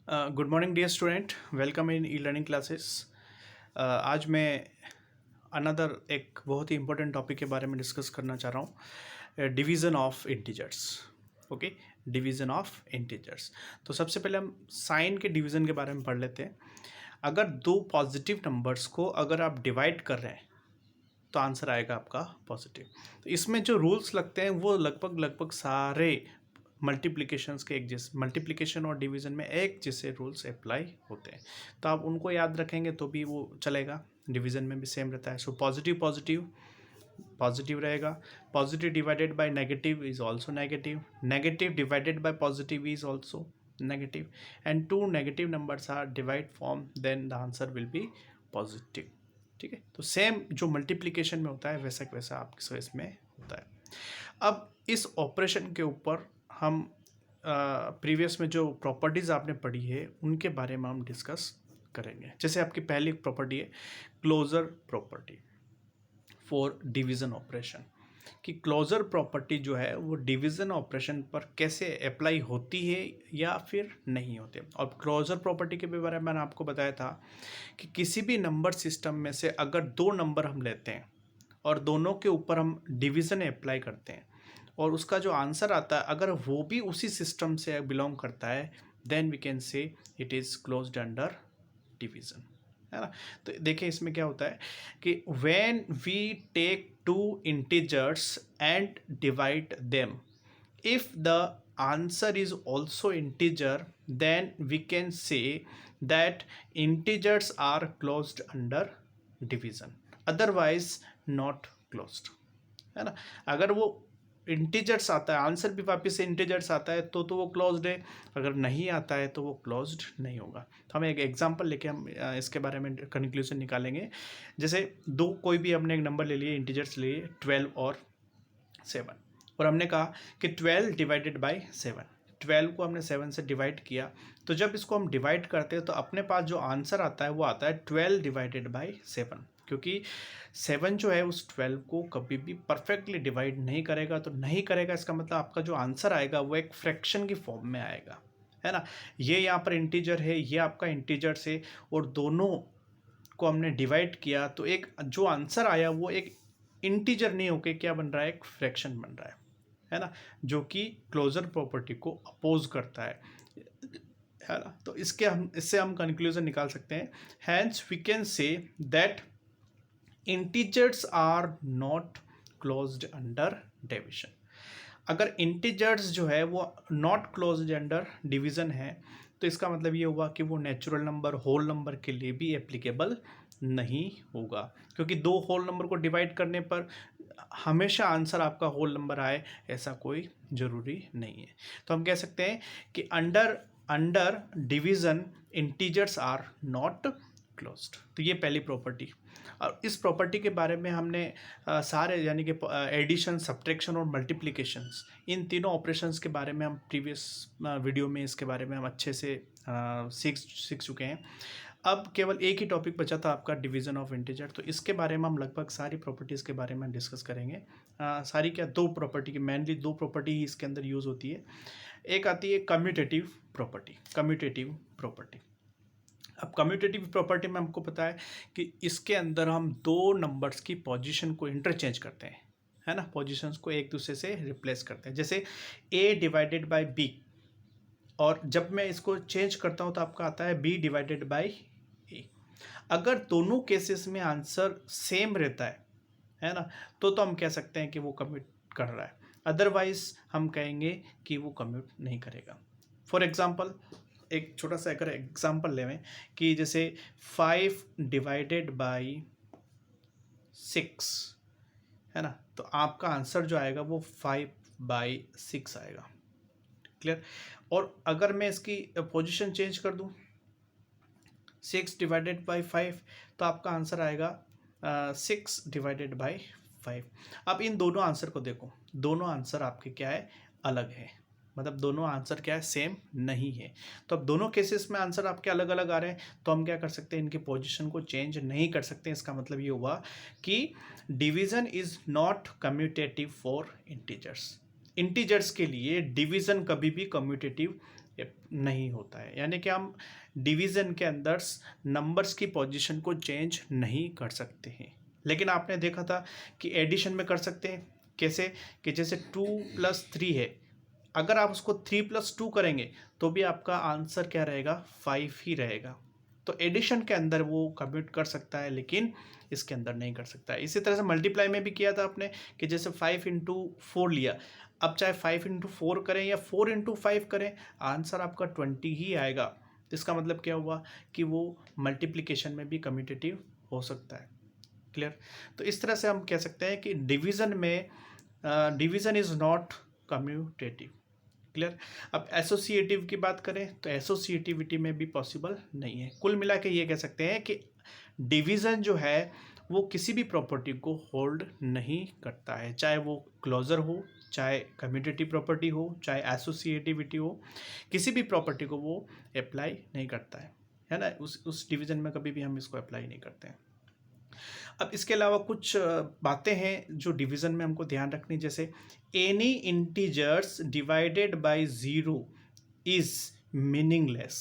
Good morning dear student, welcome in e learning classes. आज मैं another एक बहुत ही इंपॉर्टेंट टॉपिक के बारे में डिस्कस करना चाह रहा हूँ, division of integers. Okay, division of integers. तो सबसे पहले हम साइन के डिवीज़न के बारे में पढ़ लेते हैं। अगर दो पॉजिटिव नंबर्स को अगर आप डिवाइड कर रहे हैं तो आंसर आएगा आपका पॉजिटिव। तो इसमें जो रूल्स लगते हैं वो लगभग सारे मल्टीप्लिकेशंस के एक जैसे, मल्टीप्लिकेशन और डिवीज़न में एक जैसे रूल्स अप्लाई होते हैं। तो आप उनको याद रखेंगे तो भी वो चलेगा। डिवीज़न में भी सेम रहता है। सो पॉजिटिव पॉजिटिव पॉजिटिव रहेगा। Positive divided by negative is also negative. Negative divided by positive is also negative. And two negative numbers are divide form, then the answer will be positive. ठीक है, तो same जो multiplication में होता है वैसा वैसा आपके इसमें होता है। अब इस ऑपरेशन के ऊपर हम प्रीवियस में जो प्रॉपर्टीज़ आपने पढ़ी है उनके बारे में हम डिस्कस करेंगे। जैसे आपकी पहली प्रॉपर्टी है closure property for division operation, कि क्लोजर प्रॉपर्टी जो है वो डिवीज़न ऑपरेशन पर कैसे अप्लाई होती है या फिर नहीं होती। और क्लोजर प्रॉपर्टी के बारे में मैंने आपको बताया था कि किसी भी नंबर सिस्टम में से अगर दो नंबर हम लेते हैं और दोनों के ऊपर हम डिवीज़न अप्लाई करते हैं और उसका जो आंसर आता है अगर वो भी उसी सिस्टम से बिलोंग करता है, then we can say it is closed under division, है ना। तो देखिए इसमें क्या होता है कि when we take two integers and divide them, if the answer is also integer, then we can say that integers are closed under division, otherwise not closed, है ना। अगर वो इंटीजर्स आता है, आंसर भी वापस से इंटीजर्स आता है तो वो क्लोज्ड है, अगर नहीं आता है तो वो क्लोज्ड नहीं होगा। तो हम एक एग्जांपल लेके हम इसके बारे में कंक्लूजन निकालेंगे। जैसे दो कोई भी हमने एक नंबर ले लिए, इंटीजर्स ले लिए 12 और 7, और हमने कहा कि 12 डिवाइडेड बाई 7, 12 को हमने 7 से डिवाइड किया। तो जब इसको हम डिवाइड करते हैं तो अपने पास जो आंसर आता है वो आता है 12 डिवाइडेड बाई 7, क्योंकि 7 जो है उस 12 को कभी भी परफेक्टली डिवाइड नहीं करेगा। तो नहीं करेगा इसका मतलब आपका जो आंसर आएगा वो एक फ्रैक्शन की फॉर्म में आएगा, है ना। ये यहाँ पर इंटीजर है, ये आपका इंटीजर है, और दोनों को हमने डिवाइड किया तो एक जो आंसर आया वो एक इंटीजर नहीं होके क्या बन रहा है, एक फ्रैक्शन बन रहा है ना, जो कि क्लोजर प्रॉपर्टी को अपोज करता है ना। तो इससे हम कंक्लूजन निकाल सकते हैं। Hence we can say that integers are not closed under division. अगर इंटीजर्स जो है वो नॉट क्लोज्ड अंडर डिवीजन है तो इसका मतलब ये हुआ कि वो नेचुरल नंबर, होल नंबर के लिए भी एप्लीकेबल नहीं होगा, क्योंकि दो होल नंबर को डिवाइड करने पर हमेशा आंसर आपका होल नंबर आए ऐसा कोई ज़रूरी नहीं है। तो हम कह सकते हैं कि under division integers are not closed. तो ये पहली प्रॉपर्टी। और इस प्रॉपर्टी के बारे में हमने सारे यानी कि एडिशन, सब्ट्रैक्शन और मल्टीप्लिकेशंस, इन तीनों ऑपरेशंस के बारे में हम प्रीवियस वीडियो में इसके बारे में हम अच्छे से सीख चुके हैं। अब केवल एक ही टॉपिक बचा था आपका, डिवीज़न ऑफ इंटीजर। तो इसके बारे में हम लगभग सारी प्रॉपर्टीज़ के बारे में डिस्कस करेंगे। सारी क्या, दो प्रॉपर्टी की, मेनली दो प्रॉपर्टी ही इसके अंदर यूज़ होती है। एक आती है कम्यूटेटिव प्रॉपर्टी। कम्यूटेटिव प्रॉपर्टी, अब कम्यूटेटिव प्रॉपर्टी में हमको पता है कि इसके अंदर हम दो नंबर्स की पोजीशन को इंटरचेंज करते हैं, है ना। पोजीशंस को एक दूसरे से रिप्लेस करते हैं। जैसे a डिवाइडेड बाय b, और जब मैं इसको चेंज करता हूँ तो आपका आता है b डिवाइडेड बाई a। अगर दोनों केसेस में आंसर सेम रहता है ना, तो हम कह सकते हैं कि वो कम्यूट कर रहा है, अदरवाइज हम कहेंगे कि वो कम्यूट नहीं करेगा। फॉर एग्जांपल, एक छोटा सा अगर एग्जांपल लें कि जैसे 5 डिवाइडेड बाई 6, है ना, तो आपका आंसर जो आएगा वो 5/6 आएगा। क्लियर। और अगर मैं इसकी पोजीशन चेंज कर दूं 6 डिवाइडेड बाई 5, तो आपका आंसर आएगा 6 डिवाइडेड बाई 5। अब इन दोनों आंसर को देखो, दोनों आंसर आपके क्या है, अलग है, मतलब दोनों आंसर क्या है, सेम नहीं है। तो अब दोनों केसेस में आंसर आपके अलग अलग आ रहे हैं, तो हम क्या कर सकते हैं, इनकी पोजीशन को चेंज नहीं कर सकते। इसका मतलब ये हुआ कि division is not commutative for integers. Integers के लिए डिवीज़न कभी भी कम्यूटेटिव नहीं होता है, यानी कि हम डिवीज़न के अंदर नंबर्स की पोजीशन को चेंज नहीं कर सकते हैं। लेकिन आपने देखा था कि एडिशन में कर सकते हैं। कैसे? कि जैसे 2 + 3 है, अगर आप उसको 3 + 2 करेंगे तो भी आपका आंसर क्या रहेगा? 5 ही रहेगा। तो एडिशन के अंदर वो कम्यूट कर सकता है, लेकिन इसके अंदर नहीं कर सकता है। इसी तरह से मल्टीप्लाई में भी किया था आपने कि जैसे 5 × 4 लिया, अब चाहे 5 × 4 करें या 4 × 5 करें, आंसर आपका 20 ही आएगा। तो इसका मतलब क्या हुआ कि वो मल्टीप्लिकेशन में भी कम्यूटेटिव हो सकता है। क्लियर? तो इस तरह से हम कह सकते हैं कि डिवीज़न में division is not commutative. Clear? अब एसोसिएटिव की बात करें तो एसोसिएटिविटी में भी पॉसिबल नहीं है। कुल मिला के ये कह सकते हैं कि डिवीज़न जो है वो किसी भी प्रॉपर्टी को होल्ड नहीं करता है, चाहे वो क्लोजर हो, चाहे कम्यूटेटिव प्रॉपर्टी हो, चाहे एसोसिएटिविटी हो, किसी भी प्रॉपर्टी को वो अप्लाई नहीं करता है ना? उस डिवीज़न में कभी भी हम इसको अप्लाई नहीं करते हैं। अब इसके अलावा कुछ बातें हैं जो डिवीज़न में हमको ध्यान रखनी, जैसे any integers divided by zero is meaningless.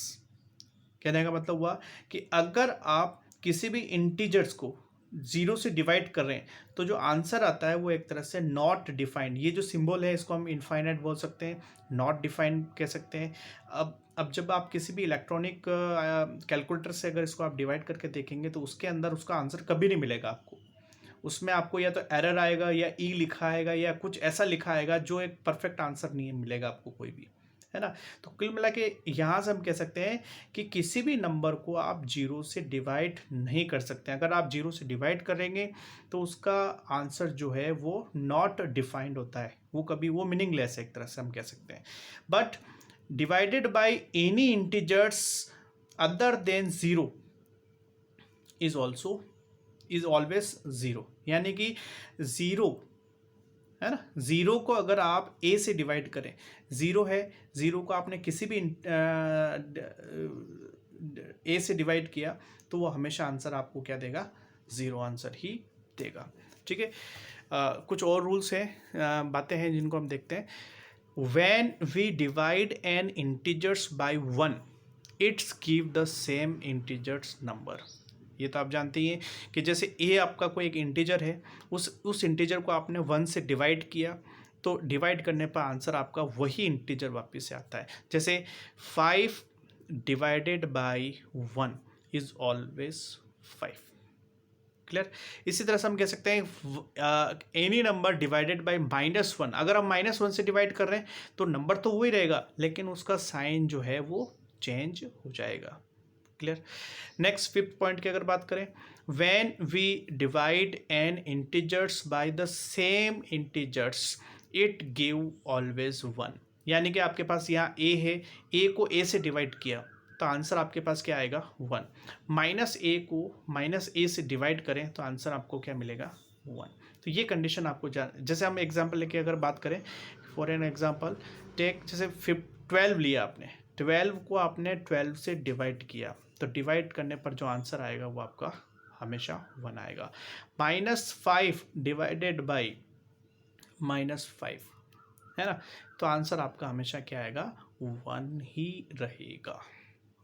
कहने का मतलब हुआ कि अगर आप किसी भी इंटीजर्स को ज़ीरो से डिवाइड कर रहे हैं तो जो आंसर आता है वो एक तरह से नॉट डिफाइंड, ये जो सिंबल है इसको हम इनफाइनाइट बोल सकते हैं, नॉट डिफाइंड कह सकते हैं। अब जब आप किसी भी इलेक्ट्रॉनिक कैलकुलेटर से अगर इसको आप डिवाइड करके देखेंगे तो उसके अंदर उसका आंसर कभी नहीं मिलेगा आपको। उसमें आपको या तो एरर आएगा या ई लिखा आएगा या कुछ ऐसा लिखा आएगा जो एक परफेक्ट आंसर नहीं मिलेगा आपको कोई भी, है ना? तो कुल मिला के यहाँ से हम कह सकते हैं कि किसी भी नंबर को आप जीरो से डिवाइड नहीं कर सकते। अगर आप जीरो से डिवाइड करेंगे तो उसका आंसर जो है वो नॉट डिफाइंड होता है, वो कभी वो मीनिंगलेस है, एक तरह से हम कह सकते हैं। But divided by any integers other than zero is always zero, यानी कि ज़ीरो, है ना? ज़ीरो को अगर आप ए से डिवाइड करें, ज़ीरो है, ज़ीरो को आपने किसी भी ए से डिवाइड किया तो वो हमेशा आंसर आपको क्या देगा? ज़ीरो आंसर ही देगा। ठीक है? कुछ और रूल्स हैं, बातें हैं जिनको हम देखते हैं। When we divide an integers by 1 it's give the same integers number. ये तो आप जानते ही हैं कि जैसे ए आपका कोई एक इंटीजर है, उस इंटीजर को आपने 1 से डिवाइड किया तो डिवाइड करने पर आंसर आपका वही इंटीजर वापस से आता है। जैसे 5 divided by 1 is always 5। Clear? इसी तरह से हम कह सकते हैं एनी नंबर डिवाइडेड बाय -1, अगर हम -1 से डिवाइड कर रहे हैं तो नंबर तो वही रहेगा लेकिन उसका साइन जो है वो चेंज हो जाएगा। क्लियर? नेक्स्ट 5th पॉइंट की अगर बात करें, when we divide an integers by the same integers it give always 1। यानी कि आपके पास यहाँ ए है, ए को ए से डिवाइड किया तो आंसर आपके पास क्या आएगा? 1। माइनस ए को माइनस ए से डिवाइड करें तो आंसर आपको क्या मिलेगा? 1। तो ये कंडीशन आपको जैसे हम एग्जांपल लेके अगर बात करें, फॉर एन एग्जांपल टेक, जैसे 12 लिया आपने, 12 को आपने 12 से डिवाइड किया तो डिवाइड करने पर जो आंसर आएगा वो आपका हमेशा 1 आएगा। -5 डिवाइडेड बाई -5, है ना? तो आंसर आपका हमेशा क्या आएगा? 1 ही रहेगा।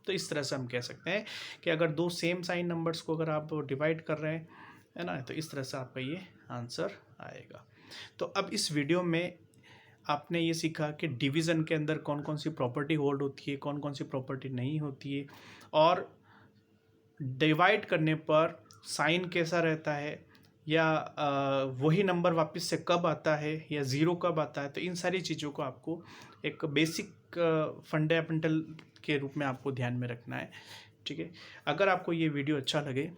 तो इस तरह से हम कह सकते हैं कि अगर दो सेम साइन नंबर्स को अगर आप डिवाइड कर रहे हैं, है ना, तो इस तरह से आपका ये आंसर आएगा। तो अब इस वीडियो में आपने ये सीखा कि डिवीज़न के अंदर कौन कौन सी प्रॉपर्टी होल्ड होती है, कौन कौन सी प्रॉपर्टी नहीं होती है, और डिवाइड करने पर साइन कैसा रहता है, या वही नंबर वापस से कब आता है, या ज़ीरो कब आता है। तो इन सारी चीज़ों को आपको एक बेसिक फंडामेंटल के रूप में आपको ध्यान में रखना है। ठीक है? अगर आपको ये वीडियो अच्छा लगे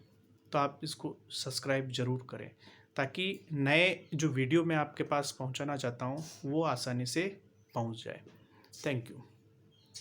तो आप इसको सब्सक्राइब ज़रूर करें ताकि नए जो वीडियो मैं आपके पास पहुंचाना चाहता हूं वो आसानी से पहुंच जाए। Thank you.